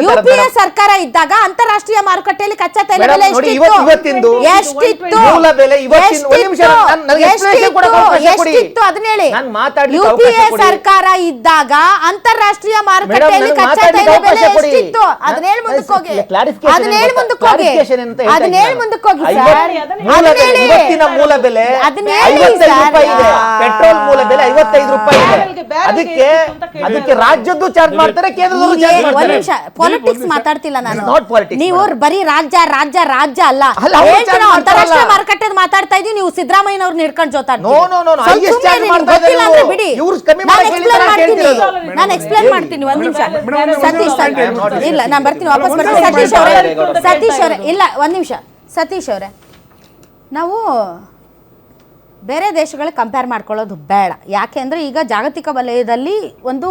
UPA ಸರ್ಕಾರ ಇದ್ದಾಗ ಅಂತಾರಾಷ್ಟ್ರೀಯ ಮಾರುಕಟ್ಟೆಯಲ್ಲಿ ಕಚ್ಚಾ ತೈಲ ಬೆಲೆ ಎಷ್ಟಿತ್ತು? ಅದನ್ನ ಹೇಳಿ. ಯುಪಿಎ ಸರ್ಕಾರ ಇದ್ದಾಗ ಅಂತಾರಾಷ್ಟ್ರೀಯ ಮಾರುಕಟ್ಟೆಯಲ್ಲಿ ಕಚ್ಚಾ ತೈಲ ಬೆಲೆ ಎಷ್ಟಿತ್ತು? ಅದನ್ನ ಹೇಳಿ ಮುಂದಕ್ಕೆ ಹೋಗಿ. ಅದನ್ನ ಹೇಳಿ ಮುಂದಕ್ಕೆ ಹೋಗಿ. ಅದನ್ನ ಹೇಳಿ ಮುಂದಕ್ಕೆ ಹೋಗಿ ಸರ್. ಇವತ್ತಿನ ಮೂಲ ಬೆಲೆ 55 ರೂಪಾಯಿ ಇದೆ. ಪೆಟ್ರೋಲ್ ಮೂಲ ಬೆಲೆ 55 ರೂಪಾಯಿ ಇದೆ. ಅದಕ್ಕೆ ರಾಜ್ಯದ್ದು ಚಾರ್ಜ್ ಮಾಡ್ತಾರೆ, ಕೇಂದ್ರದವರು ಚಾರ್ಜ್ ಮಾಡ್ತಾರೆ. ಪಾಲಿಟಿಕ್ಸ್ ಮಾತಾಡ್ತಿಲ್ಲ ನಾನು. ನೀವು ಬರೀ ರಾಜ್ಯ ರಾಜ್ಯ ರಾಜ್ಯ ಅಲ್ಲ, ಅಂತಾರಾಷ್ಟ್ರೀಯ ಮಾರುಕಟ್ಟೆ ಮಾತಾಡ್ತಾ ಇದೀವಿ. ನೀವು ಸಿದ್ದರಾಮಯ್ಯನವ್ರನ್ನ ಹಿಡ್ಕೊಂಡು ಜೋತಾಡ್ತೀವಿ. ಬಿಡಿ, ನಾನು ಎಕ್ಸ್ಪ್ಲೇನ್ ಮಾಡ್ತೀನಿ. ಒಂದ್ ನಿಮಿಷ ಸತೀಶ್, ಇಲ್ಲ ನಾನು ಬರ್ತೀನಿ, ವಾಪಸ್ ಬರ್ತೀನಿ. ಸತೀಶ್ ಅವರೇ ಇಲ್ಲ, ಒಂದ್ ನಿಮಿಷ. ಸತೀಶ್ ಅವರೇ, ನಾವು ಬೇರೆ ದೇಶಗಳಿಗೆ ಕಂಪೇರ್ ಮಾಡ್ಕೊಳ್ಳೋದು ಬೇಡ. ಯಾಕೆ ಅಂದರೆ ಈಗ ಜಾಗತಿಕ ವಲಯದಲ್ಲಿ ಒಂದು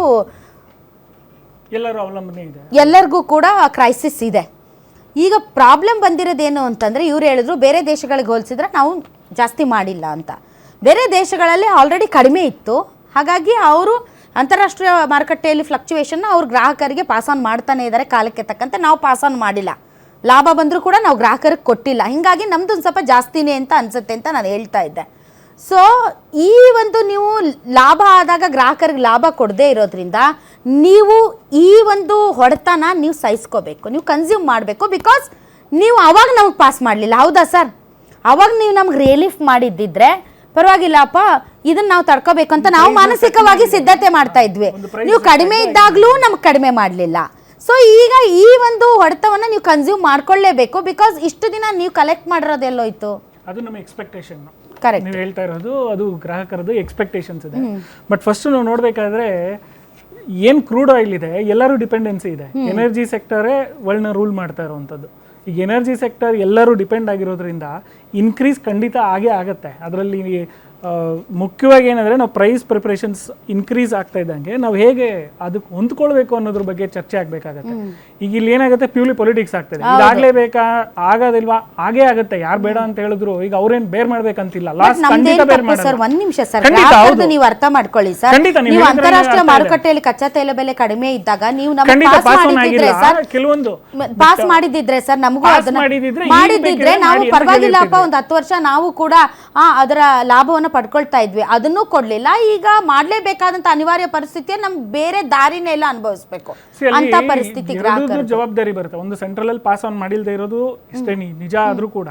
ಎಲ್ಲರಿಗೂ ಕೂಡ ಕ್ರೈಸಿಸ್ ಇದೆ. ಈಗ ಪ್ರಾಬ್ಲಮ್ ಬಂದಿರೋದೇನು ಅಂತಂದರೆ, ಇವ್ರು ಹೇಳಿದ್ರು ಬೇರೆ ದೇಶಗಳಿಗೆ ಹೋಲಿಸಿದ್ರೆ ನಾವು ಜಾಸ್ತಿ ಮಾಡಿಲ್ಲ ಅಂತ. ಬೇರೆ ದೇಶಗಳಲ್ಲಿ ಆಲ್ರೆಡಿ ಕಡಿಮೆ ಇತ್ತು, ಹಾಗಾಗಿ ಅವರು ಅಂತಾರಾಷ್ಟ್ರೀಯ ಮಾರುಕಟ್ಟೆಯಲ್ಲಿ ಫ್ಲಕ್ಚುಯೇಷನ್ನ ಅವ್ರ ಗ್ರಾಹಕರಿಗೆ ಪಾಸ್ ಆನ್ ಮಾಡ್ತಾನೆ ಇದ್ದಾರೆ ಕಾಲಕ್ಕೆ ತಕ್ಕಂತೆ. ನಾವು ಪಾಸ್ ಆನ್ ಮಾಡಿಲ್ಲ, ಲಾಭ ಬಂದರೂ ಕೂಡ ನಾವು ಗ್ರಾಹಕರಿಗೆ ಕೊಟ್ಟಿಲ್ಲ. ಹೀಗಾಗಿ ನಮ್ಮದು ಒಂದು ಸ್ವಲ್ಪ ಜಾಸ್ತಿನೇ ಅಂತ ಅನಿಸುತ್ತೆ ಅಂತ ನಾನು ಹೇಳ್ತಾ ಇದ್ದೆ. ಸೊ ಈ ಒಂದು ನೀವು ಲಾಭ ಆದಾಗ ಗ್ರಾಹಕರಿಗೆ ಲಾಭ ಕೊಡದೇ ಇರೋದ್ರಿಂದ ನೀವು ಈ ಒಂದು ಹೊಡೆತನ ನೀವು ಸಹಿಸ್ಕೋಬೇಕು, ನೀವು ಕನ್ಸ್ಯೂಮ್ ಮಾಡಬೇಕು. ಬಿಕಾಸ್ ನೀವು ಅವಾಗ ನಮಗೆ ಪಾಸ್ ಮಾಡಲಿಲ್ಲ, ಹೌದಾ ಸರ್? ಅವಾಗ ನೀವು ನಮ್ಗೆ ರಿಲೀಫ್ ಮಾಡಿದ್ದಿದ್ರೆ ಪರವಾಗಿಲ್ಲಪ್ಪ, ಇದನ್ನು ನಾವು ತಡ್ಕೋಬೇಕು ಅಂತ ನಾವು ಮಾನಸಿಕವಾಗಿ ಸಿದ್ಧತೆ ಮಾಡ್ತಾ ಇದ್ವಿ. ನೀವು ಕಡಿಮೆ ಇದ್ದಾಗಲೂ ನಮ್ಗೆ ಕಡಿಮೆ ಮಾಡಲಿಲ್ಲ. ಸೊ ಈಗ ಈ ಒಂದು ಹೊಡೆತವನ್ನು ನೀವು ಕನ್ಸ್ಯೂಮ್ ಮಾಡ್ಕೊಳ್ಳೇಬೇಕು. ಬಿಕಾಸ್ ಇಷ್ಟು ದಿನ ನೀವು ಕಲೆಕ್ಟ್ ಮಾಡಿರೋದೆಲ್ಲೋಯ್ತು? ಅದು ನಮ್ಮ ಎಕ್ಸ್ಪೆಕ್ಟೇಷನ್. ಕರೆಕ್ಟ್, ನೀವು ಹೇಳ್ತಾ ಇರೋದು ಅದು ಗ್ರಾಹಕರದ್ದು ಎಕ್ಸ್ಪೆಕ್ಟೇಷನ್ಸ್ ಇದೆ. ಬಟ್ ಫಸ್ಟ್ ನಾವು ನೋಡಬೇಕಾದ್ರೆ ಏನು ಕ್ರೂಡ್ ಆಯಿಲ್ ಇದೆ, ಎಲ್ಲರೂ ಡಿಪೆಂಡೆನ್ಸಿ ಇದೆ. ಎನರ್ಜಿ ಸೆಕ್ಟರೇ ವರ್ಲ್ಡ್ನ ರೂಲ್ ಮಾಡ್ತಾ ಇರೋವಂಥದ್ದು. ಈಗ ಎನರ್ಜಿ ಸೆಕ್ಟರ್ ಎಲ್ಲರೂ ಡಿಪೆಂಡ್ ಆಗಿರೋದ್ರಿಂದ ಇನ್ಕ್ರೀಸ್ ಖಂಡಿತ ಆಗೇ ಆಗುತ್ತೆ. ಅದರಲ್ಲಿ ಮುಖ್ಯವಾಗಿ ಏನಂದರೆ, ನಾವು ಪ್ರೈಸ್ ಪ್ರಿಪ್ರೇಷನ್ಸ್ ಇನ್ಕ್ರೀಸ್ ಆಗ್ತಾ ಇದ್ದಂಗೆ ನಾವು ಹೇಗೆ ಅದಕ್ಕೆ ಹೊಂದ್ಕೊಳ್ಬೇಕು ಅನ್ನೋದ್ರ ಬಗ್ಗೆ ಚರ್ಚೆ ಆಗಬೇಕಾಗತ್ತೆ. ಈಗ ಇಲ್ಲಿ ಏನಾಗುತ್ತೆ, ಪ್ಯೂರ್ಲಿ ಪೊಲಿಟಿಕ್ಸ್ ಆಗ್ತದೆ. ಇದಾಗಲೇಬೇಕಾ, ಆಗೋದಿಲ್ವಾ? ಆಗೇ ಆಗುತ್ತೆ. ಯಾರು ಬೇಡ ಅಂತ ಹೇಳಿದ್ರು ಈಗ ಅವ್ರೇನು ಬೇರ್ ಮಾಡ್ಬೇಕಂತಿಲ್ಲ. ಲಾಸ್ಟ್ ಖಂಡಿತ ಬೇರ್ ಮಾಡ್ತಾರೆ. ಒಂದ್ ನಿಮಿಷ ಸರ್, ನೀವು ಅರ್ಥ ಮಾಡ್ಕೊಳ್ಳಿ ಸರ್. ನೀವು ಅಂತಾರಾಷ್ಟ್ರೀಯ ಮಾರುಕಟ್ಟೆಯಲ್ಲಿ ಕಚ್ಚಾ ತೈಲ ಬೆಲೆ ಕಡಿಮೆ ಇದ್ದಾಗ ನೀವು ಕೆಲವೊಂದು ಪಾಸ್ ಮಾಡಿದಿದ್ರೆ ಸರ್, ನಮಗೂ ಅದನ್ನ ಮಾಡಿದಿದ್ರೆ ನಾವು ಪರವಾಗಿಲ್ಲಪ್ಪ, ಒಂದು 10 ವರ್ಷ ನಾವು ಕೂಡ ಅದರ ಲಾಭವನ್ನು ಪಡ್ಕೊಳ್ತಾ ಇದ್ವಿ. ಅದನ್ನೂ ಕೊಡ್ಲಿಲ್ಲ. ಈಗ ಮಾಡ್ಲೇಬೇಕಾದಂತ ಅನಿವಾರ್ಯ ಪರಿಸ್ಥಿತಿಯಲ್ಲಿ ನಮ್ ಬೇರೆ ದಾರಿನೇ ಎಲ್ಲ ಅನುಭವಿಸ್ಬೇಕು ಅಂತ ಪರಿಸ್ಥಿತಿ ಜವಾಬ್ದಾರಿ ಬರುತ್ತೆ. ಒಂದು ಸೆಂಟ್ರಲ್ ಅಲ್ಲಿ ಪಾಸ್ ಆನ್ ಮಾಡಿಲ್ದೇ ಇರೋದು ಇಷ್ಟೇ ನಿಜ ಆದ್ರೂ ಕೂಡ,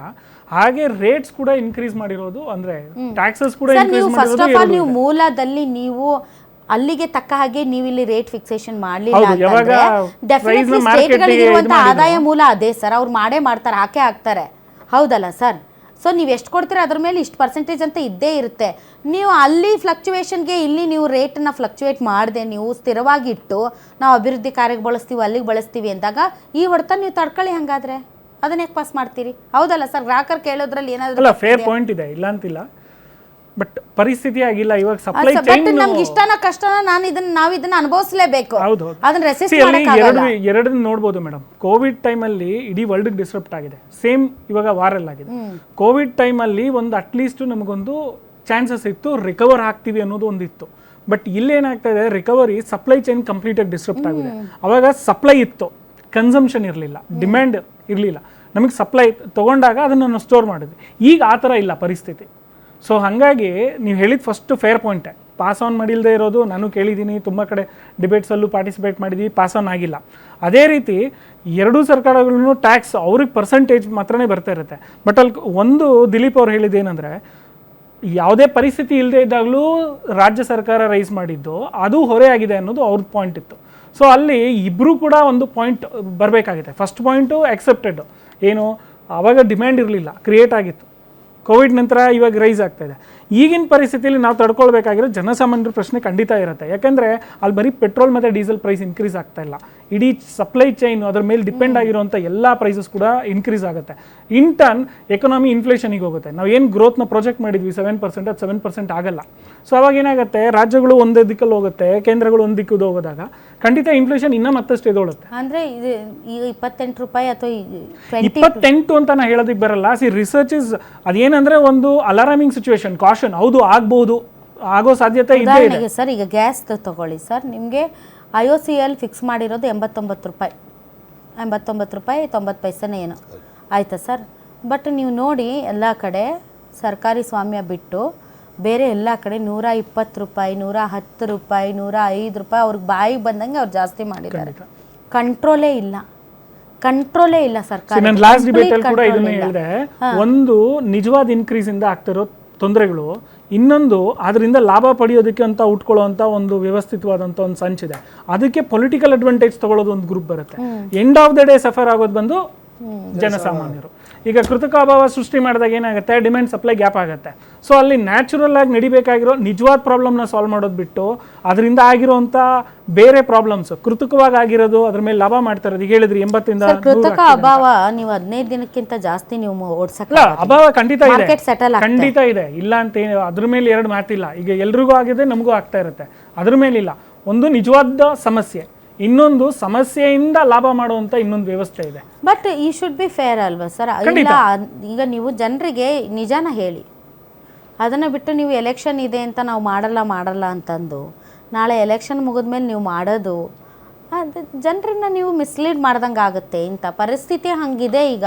ಹಾಗೆ ರೇಟ್ಸ್ ಕೂಡ ಇನ್ಕ್ರೀಸ್ ಮಾಡಿರೋದು, ಅಂದ್ರೆ ಟ್ಯಾಕ್ಸಸ್ ಕೂಡ ಇನ್ಕ್ರೀಸ್ ಫಸ್ಟ್ ಆಫ್ ಆಲ್ ನೀವು ಮೂಲದಲ್ಲಿ ನೀವು ಅಲ್ಲಿಗೆ ತಕ್ಕ ಹಾಗೆ ನೀವು ಇಲ್ಲಿ ರೇಟ್ ಫಿಕ್ಸೇಷನ್ ಮಾಡಲಿಲ್ಲ ಅಂತಂದ್ರೆ ಡೆಫಿನೆಟ್ಲಿ ಸ್ಟೇಟ್ಗಳಿಗೆ ಇರುವಂತ ಆದಾಯ ಮೂಲ ಅದೇ ಸರ್. ಅವ್ರು ಮಾಡೇ ಮಾಡ್ತಾರೆ, ಹಾಕೇ ಹಾಕ್ತಾರೆ, ಹೌದಲ್ಲ ಸರ್? ಸೊ ನೀವು ಎಷ್ಟು ಕೊಡ್ತೀರಾ ಅದ್ರ ಮೇಲೆ ಇಷ್ಟು ಪರ್ಸೆಂಟೇಜ್ ಅಂತ ಇದ್ದೇ ಇರುತ್ತೆ. ನೀವು ಅಲ್ಲಿ ಫ್ಲಕ್ಚುಯೇಷನ್ಗೆ ಇಲ್ಲಿ ನೀವು ರೇಟನ್ನು ಫ್ಲಕ್ಚುಯೇಟ್ ಮಾಡದೆ ನೀವು ಸ್ಥಿರವಾಗಿ ಇಟ್ಟು ನಾವು ಅಭಿವೃದ್ಧಿ ಕಾರ್ಯಕ್ಕೆ ಬಳಸ್ತೀವಿ, ಅಲ್ಲಿಗೆ ಬಳಸ್ತೀವಿ ಅಂದಾಗ ಈ ಹೊಡೆತ ನೀವು ತಡ್ಕೊಳ್ಳಿ. ಹಂಗಾದ್ರೆ ಅದನ್ನ ಯಾಕೆ ಪಾಸ್ ಮಾಡ್ತೀರಿ? ಹೌದಲ್ಲ ಸರ್? ಗ್ರಾಹಕರು ಕೇಳೋದ್ರಲ್ಲಿ ಏನಾದರೂ ಫೇರ್ ಪಾಯಿಂಟ್ ಇದೆ, ಇಲ್ಲ ಅಂತಿಲ್ಲ. ಬಟ್ ಪರಿಸ್ಥಿತಿ ಆಗಿಲ್ಲ ಇವಾಗ. ಸಪ್ಲೈ ಚೈನ್ ನಮ್ಗೆ ಇಷ್ಟನ ಕಷ್ಟನ ನಾವು ಇದನ್ನ ಅನುಭವಿಸಲೇಬೇಕು. ಅದನ್ನ ರೆಸಿಸ್ಟ್ ಮಾಡಕ್ಕಾಗಲ್ಲ. ಎರಡನ್ನ ನೋಡ್ಬೋದು ಮೇಡಮ್. ಕೋವಿಡ್ ಟೈಮಲ್ಲಿ ಇಡೀ ವರ್ಲ್ಡ್ ಡಿಸ್ಟರ್ಬ್ ಆಗಿದೆ. ಸೇಮ್ ಇವಾಗ ವಾರಲ್ಲಿ ಆಗಿದೆ. ಕೋವಿಡ್ ಟೈಮಲ್ಲಿ ಒಂದು ಅಟ್ಲೀಸ್ಟ್ ನಮಗೊಂದು ಚಾನ್ಸಸ್ ಇತ್ತು, ರಿಕವರ್ ಆಗ್ತೀವಿ ಅನ್ನೋದು ಒಂದಿತ್ತು. ಬಟ್ ಇಲ್ಲೇನಾಗ್ತಾ ಇದೆ, ರಿಕವರಿ ಸಪ್ಲೈ ಚೈನ್ ಕಂಪ್ಲೀಟಾಗಿ ಡಿಸ್ಟರ್ಬ್ ಆಗಿದೆ. ಅವಾಗ ಸಪ್ಲೈ ಇತ್ತು, ಕನ್ಸಂಪ್ಷನ್ ಇರಲಿಲ್ಲ, ಡಿಮ್ಯಾಂಡ್ ಇರಲಿಲ್ಲ. ನಮಗೆ ಸಪ್ಲೈ ತಗೊಂಡಾಗ ಅದನ್ನು ನಾವು ಸ್ಟೋರ್ ಮಾಡಿದ್ವಿ. ಈಗ ಆ ಥರ ಇಲ್ಲ ಪರಿಸ್ಥಿತಿ. ಸೊ ಹಾಗಾಗಿ ನೀವು ಹೇಳಿದ ಫಸ್ಟ್ ಫೇರ್ ಪಾಯಿಂಟೇ. ಪಾಸ್ ಆನ್ ಮಾಡಿಲ್ಲದೆ ಇರೋದು ನಾನು ಕೇಳಿದ್ದೀನಿ, ತುಂಬ ಕಡೆ ಡಿಬೇಟ್ಸಲ್ಲೂ ಪಾರ್ಟಿಸಿಪೇಟ್ ಮಾಡಿದ್ವಿ, ಪಾಸ್ ಆನ್ ಆಗಿಲ್ಲ. ಅದೇ ರೀತಿ ಎರಡೂ ಸರ್ಕಾರಗಳೂ ಟ್ಯಾಕ್ಸ್ ಅವ್ರಿಗೆ ಪರ್ಸೆಂಟೇಜ್ ಮಾತ್ರನೇ ಬರ್ತಾ ಇರುತ್ತೆ. ಬಟ್ ಅಲ್ಲಿ ಒಂದು ದಿಲೀಪ್ ಅವ್ರು ಹೇಳಿದ್ದೇನೆಂದರೆ, ಯಾವುದೇ ಪರಿಸ್ಥಿತಿ ಇಲ್ಲದೆ ಇದ್ದಾಗಲೂ ರಾಜ್ಯ ಸರ್ಕಾರ ರೈಸ್ ಮಾಡಿದ್ದು ಅದು ಹೊರೆ ಆಗಿದೆ ಅನ್ನೋದು ಅವ್ರದ್ದು ಪಾಯಿಂಟ್ ಇತ್ತು. ಸೊ ಅಲ್ಲಿ ಇಬ್ಬರೂ ಕೂಡ ಒಂದು ಪಾಯಿಂಟ್ ಬರಬೇಕಾಗಿದೆ. ಫಸ್ಟ್ ಪಾಯಿಂಟು ಆಕ್ಸೆಪ್ಟೆಡ್, ಏನು ಆವಾಗ ಡಿಮ್ಯಾಂಡ್ ಇರಲಿಲ್ಲ, ಕ್ರಿಯೇಟ್ ಆಗಿತ್ತು. ಕೋವಿಡ್ ನಂತರ ಇವಾಗ ರೈಸ್ ಆಗ್ತಾ ಇದೆ. ಈಗಿನ ಪರಿಸ್ಥಿತಿಯಲ್ಲಿ ನಾವು ತಡ್ಕೊಳ್ಬೇಕಾಗಿರೋ ಜನಸಾಮಾನ್ಯರ ಪ್ರಶ್ನೆ ಖಂಡಿತ ಇರುತ್ತೆ. ಯಾಕಂದರೆ ಅಲ್ಲಿ ಬರೀ ಪೆಟ್ರೋಲ್ ಮತ್ತು ಡೀಸೆಲ್ ಪ್ರೈಸ್ ಇನ್ಕ್ರೀಸ್ ಆಗ್ತಾ ಇಲ್ಲ, ಇಡೀ ಸಪ್ಲೈ ಚೈನ್ ಅದರ ಮೇಲೆ ಡಿಪೆಂಡ್ ಆಗಿರುವಂಥ ಎಲ್ಲ ಪ್ರೈಸಸ್ ಕೂಡ ಇನ್ಕ್ರೀಸ್ ಆಗುತ್ತೆ. ಇನ್ ಟರ್ನ್ ಎಕನಾಮಿ ಇನ್ಫ್ಲೇಷನಿಗೆ ಹೋಗುತ್ತೆ. ನಾವು ಏನು ಗ್ರೋತ್ನ ಪ್ರೊಜೆಕ್ಟ್ ಮಾಡಿದ್ವಿ 7%, ಅದು 7% ಆಗಲ್ಲ. ಸೊ ಅವಾಗ ಏನಾಗುತ್ತೆ, ರಾಜ್ಯಗಳು ಒಂದೇ ದಿಕ್ಕಲ್ಲಿ ಹೋಗುತ್ತೆ, ಕೇಂದ್ರಗಳು ಒಂದು ದಿಕ್ಕಿಗೆ ಹೋಗೋದಾಗ ಖಂಡಿತ ಇನ್ಫ್ಲೇಷನ್ ಇನ್ನೂ ಮತ್ತಷ್ಟು ಎದೋಳುತ್ತೆ. ಅಂದರೆ ಈಗ 28 ರೂಪಾಯಿ ಅಥವಾ 28 ಅಂತ ನಾನು ಹೇಳೋದಕ್ಕೆ ಬರಲ್ಲ. ರಿಸರ್ಚ್ ಇಸ್ ಅದೇನಂದರೆ ಒಂದು ಅಲಾರಾಮಿಂಗ್ ಸಿಚುವೇಶನ್, ಕಾಷನ್. ಹೌದು, ಆಗ್ಬೋದು, ಆಗೋ ಸಾಧ್ಯತೆ ಇದೆ ಸರ್. ಈಗ ಗ್ಯಾಸ್ ತಗೊಳ್ಳಿ ಸರ್, ನಿಮಗೆ IOCL ಫಿಕ್ಸ್ ಮಾಡಿರೋದು 89 ರೂಪಾಯಿ. ರೂಪಾಯಿ 90 ಪೈಸೆನೇ ಏನು ಆಯಿತಾ ಸರ್. ಬಟ್ ನೀವು ನೋಡಿ ಎಲ್ಲ ಕಡೆ ಸರ್ಕಾರಿ ಸ್ವಾಮ್ಯ ಬಿಟ್ಟು ಬೇರೆ ಎಲ್ಲ ಕಡೆ 120 ರೂಪಾಯಿ, 110 ರೂಪಾಯಿ, 105 ರೂಪಾಯಿ ಅವ್ರಿಗೆ ಬಾಯಿಗೆ ಬಂದಂಗೆ ಅವ್ರು ಜಾಸ್ತಿ ಮಾಡಿದ್ದಾರೆ. ಕಂಟ್ರೋಲೇ ಇಲ್ಲ ಸರ್ಕಾರ. ನಾನು ಲಾಸ್ಟ್ ಡಿಬೇಟ್ ಅಲ್ಲಿ ಕೂಡ ಇದನ್ನ ಹೇಳಿದೆ, ಒಂದು ನಿಜವಾದ ಇನ್ಕ್ರೀಸ್ ಇಂದ ಆಗ್ತಿರೋ ತೊಂದರೆಗಳು, ಇನ್ನೊಂದು ಅದರಿಂದ ಲಾಭ ಪಡೆಯೋದಕ್ಕೆ ಅಂತ ಉಟ್ಕೊಳ್ಳುವಂತ ಒಂದು ವ್ಯವಸ್ಥಿತವಾದಂತ ಒಂದು ಸಂಚಿದೆ. ಅದಕ್ಕೆ ಪೊಲಿಟಿಕಲ್ ಅಡ್ವಾಂಟೇಜ್ ತಗೊಳ್ಳೋದು ಒಂದು ಗ್ರೂಪ್ ಬರುತ್ತೆ. End of the day suffer ಆಗೋದು ಬಂದು ಜನಸಾಮಾನ್ಯರು. ಈಗ ಕೃತಕ ಅಭಾವ ಸೃಷ್ಟಿ ಮಾಡಿದಾಗ ಏನಾಗುತ್ತೆ, ಡಿಮ್ಯಾಂಡ್ ಸಪ್ಲೈ ಗ್ಯಾಪ್ ಆಗುತ್ತೆ. ಸೊ ಅಲ್ಲಿ ನ್ಯಾಚುರಲ್ ಆಗಿ ನಡಿಬೇಕಾಗಿರೋ ನಿಜವಾದ ಪ್ರಾಬ್ಲಮ್ನ ಸಾಲ್ವ್ ಮಾಡೋದು ಬಿಟ್ಟು ಅದರಿಂದ ಆಗಿರುವಂತ ಬೇರೆ ಪ್ರಾಬ್ಲಮ್ಸ್ ಕೃತಕವಾಗಿ ಆಗಿರೋದು ಅದ್ರ ಮೇಲೆ ಲಾಭ ಮಾಡ್ತಾ ಇರೋದು. ಈಗ ಹೇಳಿದ್ರಿ 80 ಕೃತಕ ಅಭಾವ ನೀವು 15 ದಿನಕ್ಕಿಂತ ಜಾಸ್ತಿ ನೀವು ಓಡಿಸಲ್ಲ. ಅಭಾವ ಖಂಡಿತ ಇದೆ, ಇಲ್ಲ ಅಂತ ಅದ್ರ ಮೇಲೆ ಎರಡು ಮಾತಿಲ್ಲ. ಈಗ ಎಲ್ರಿಗೂ ಆಗಿದೆ, ನಮಗೂ ಆಗ್ತಾ ಇರುತ್ತೆ, ಅದ್ರ ಮೇಲಿಲ್ಲ. ಒಂದು ನಿಜವಾದ ಸಮಸ್ಯೆ, ಇನ್ನೊಂದು ಸಮಸ್ಯೆಯಿಂದ ಲಾಭ ಮಾಡುವಂತ ಇನ್ನೊಂದು ವ್ಯವಸ್ಥೆ ಇದೆ. ಬಟ್ ಈ ಶುಡ್ ಬಿ ಫೇರ್ ಅಲ್ವಾ ಸರ್? ಇಲ್ಲ, ಈಗ ನೀವು ಜನರಿಗೆ ನಿಜಾನ ಹೇಳಿ, ಅದನ್ನು ಬಿಟ್ಟು ನೀವು ಎಲೆಕ್ಷನ್ ಇದೆ ಅಂತ ನಾವು ಮಾಡಲ್ಲ ಅಂತಂದು ನಾಳೆ ಎಲೆಕ್ಷನ್ ಮುಗಿದ್ಮೇಲೆ ನೀವು ಮಾಡೋದು ಅದು ಜನರನ್ನ ನೀವು ಮಿಸ್ಲೀಡ್ ಮಾಡ್ದಂಗೆ ಆಗುತ್ತೆ. ಇಂಥ ಪರಿಸ್ಥಿತಿ ಹಂಗಿದೆ. ಈಗ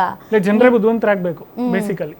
ಜನರೇ ಬುದ್ಧಿವಂತರಾಗಬೇಕು ಬೇಸಿಕಲಿ.